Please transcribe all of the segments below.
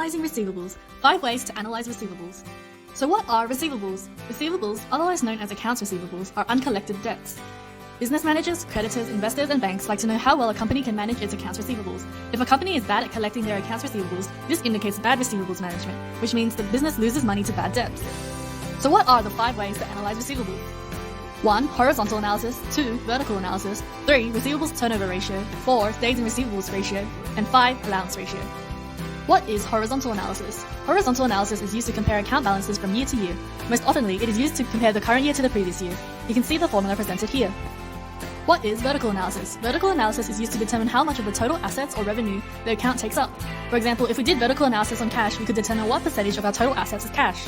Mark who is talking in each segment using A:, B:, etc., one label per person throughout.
A: Analyzing Receivables, 5 ways to analyze receivables. So what are receivables? Receivables, otherwise known as accounts receivables, are uncollected debts. Business managers, creditors, investors, and banks like to know how well a company can manage its accounts receivables. If a company is bad at collecting their accounts receivables, this indicates bad receivables management, which means the business loses money to bad debts. So what are the 5 ways to analyze receivables? 1. Horizontal analysis. 2. Vertical analysis. 3. Receivables turnover ratio. 4. Days in receivables ratio. And 5. Allowance ratio. What is horizontal analysis? Horizontal analysis is used to compare account balances from year to year. Most oftenly, it is used to compare the current year to the previous year. You can see the formula presented here. What is vertical analysis? Vertical analysis is used to determine how much of the total assets or revenue the account takes up. For example, if we did vertical analysis on cash, we could determine what percentage of our total assets is cash.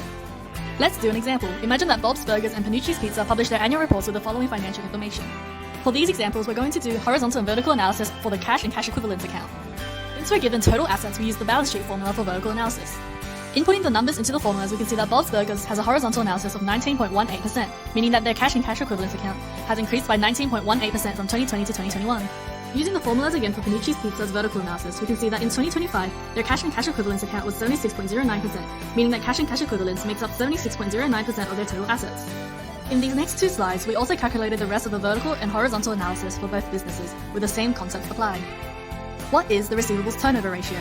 A: Let's do an example. Imagine that Bob's Burgers and Panucci's Pizza publish their annual reports with the following financial information. For these examples, we're going to do horizontal and vertical analysis for the cash and cash equivalents account. Since we're given total assets, we use the balance sheet formula for vertical analysis. Inputting the numbers into the formulas, we can see that Bob's Burgers has a horizontal analysis of 19.18%, meaning that their cash and cash equivalents account has increased by 19.18% from 2020 to 2021. Using the formulas again for Panucci's Pizza's vertical analysis, we can see that in 2025, their cash and cash equivalents account was 76.09%, meaning that cash and cash equivalents makes up 76.09% of their total assets. In these next 2 slides, we also calculated the rest of the vertical and horizontal analysis for both businesses, with the same concept applied. What is the receivables turnover ratio?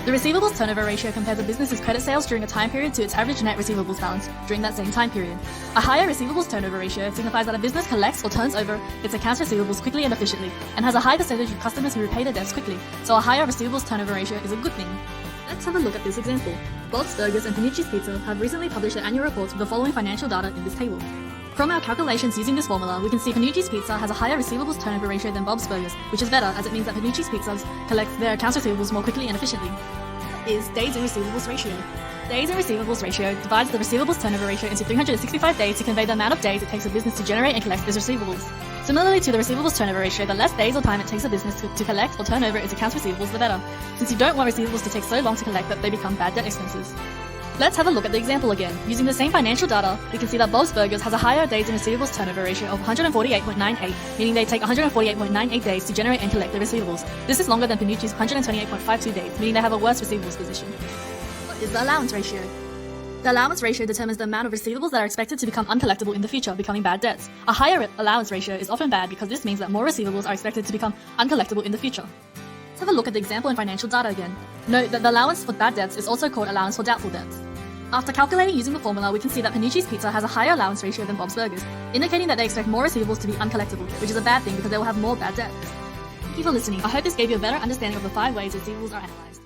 A: The receivables turnover ratio compares a business's credit sales during a time period to its average net receivables balance during that same time period. A higher receivables turnover ratio signifies that a business collects or turns over its accounts receivables quickly and efficiently, and has a high percentage of customers who repay their debts quickly, so a higher receivables turnover ratio is a good thing. Let's have a look at this example. Bob's Burgers and Panucci's Pizza have recently published their annual reports with the following financial data in this table. From our calculations using this formula, we can see Panucci's Pizza has a higher receivables turnover ratio than Bob's Burgers, which is better as it means that Panucci's Pizzas collect their accounts receivables more quickly and efficiently. What is days in receivables ratio? Days in receivables ratio divides the receivables turnover ratio into 365 days to convey the amount of days it takes a business to generate and collect its receivables. Similarly to the receivables turnover ratio, the less days or time it takes a business to collect or turn over its accounts receivables, the better, since you don't want receivables to take so long to collect that they become bad debt expenses. Let's have a look at the example again. Using the same financial data, we can see that Bob's Burgers has a higher days in receivables turnover ratio of 148.98, meaning they take 148.98 days to generate and collect their receivables. This is longer than Panucci's 128.52 days, meaning they have a worse receivables position. What is the allowance ratio? The allowance ratio determines the amount of receivables that are expected to become uncollectible in the future, becoming bad debts. A higher allowance ratio is often bad because this means that more receivables are expected to become uncollectible in the future. Let's have a look at the example and financial data again. Note that the allowance for bad debts is also called allowance for doubtful debts. After calculating using the formula, we can see that Panucci's Pizza has a higher allowance ratio than Bob's Burgers, indicating that they expect more receivables to be uncollectible, which is a bad thing because they will have more bad debts. Thank you for listening. I hope this gave you a better understanding of the 5 ways receivables are analyzed.